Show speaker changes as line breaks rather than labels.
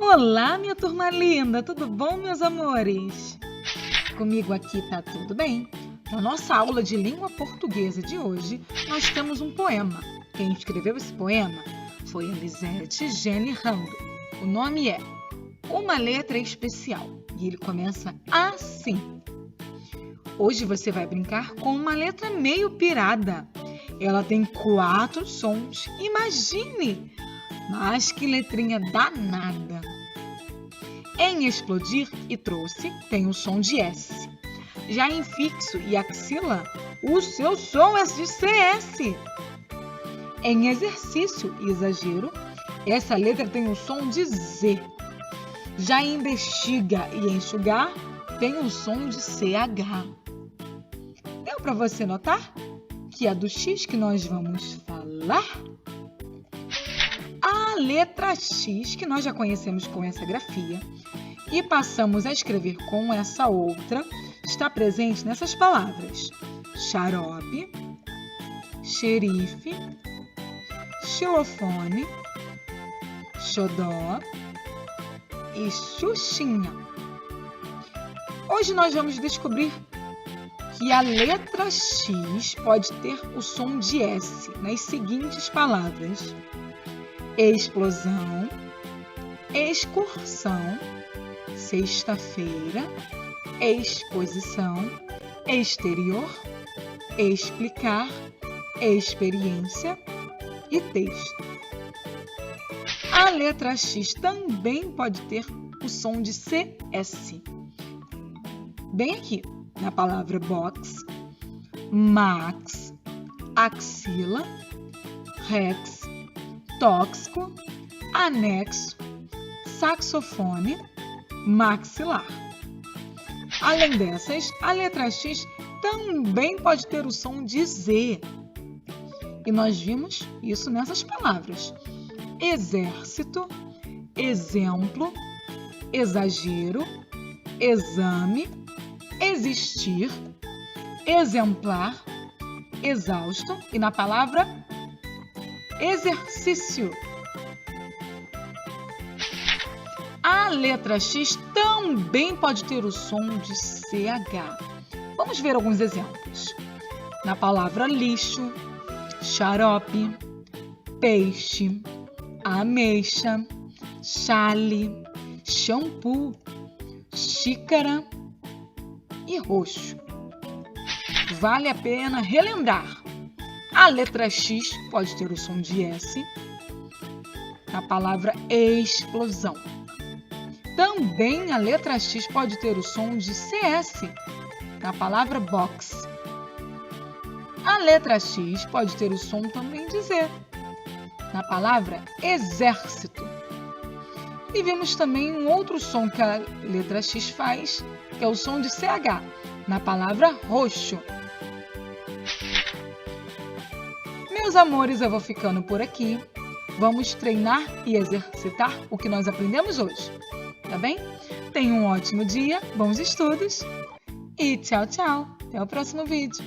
Olá, minha turma linda! Tudo bom, meus amores? Comigo aqui tá tudo bem? Na nossa aula de língua portuguesa de hoje, nós temos um poema. Quem escreveu esse poema foi a Lisete Gene Rando. O nome é Uma Letra Especial e ele começa assim. Hoje você vai brincar com uma letra meio pirada. Ela tem 4 sons, imagine! Mas que letrinha danada! Em explodir e trouxe tem o som de S. Já em fixo e axila, o seu som é de CS. Em exercício e exagero, essa letra tem o som de Z. Já em bexiga e enxugar, tem o som de CH. Deu para você notar que é do X que nós vamos falar? A letra X, que nós já conhecemos com essa grafia, e passamos a escrever com essa outra, está presente nessas palavras: xarope, xerife, xilofone, xodó e xuxinha. Hoje nós vamos descobrir que a letra X pode ter o som de S nas seguintes palavras: explosão, excursão, sexta-feira, exposição, exterior, explicar, experiência e texto. A letra X também pode ter o som de CS. Bem aqui, na palavra box, max, axila, rex, tóxico, anexo, saxofone, maxilar. Além dessas, a letra X também pode ter o som de Z. E nós vimos isso nessas palavras: exército, exemplo, exagero, exame, existir, exemplar, exausto e na palavra exercício. A letra X também pode ter o som de CH. Vamos ver alguns exemplos. Na palavra lixo, xarope, peixe, ameixa, chale, shampoo, xícara e roxo. Vale a pena relembrar. A letra X pode ter o som de S na palavra explosão. Também a letra X pode ter o som de CS na palavra box. A letra X pode ter o som também de Z na palavra exército. E vimos também um outro som que a letra X faz, que é o som de CH na palavra roxo. Meus amores, eu vou ficando por aqui. Vamos treinar e exercitar o que nós aprendemos hoje. Tá bem? Tenha um ótimo dia, bons estudos e tchau, tchau. Até o próximo vídeo.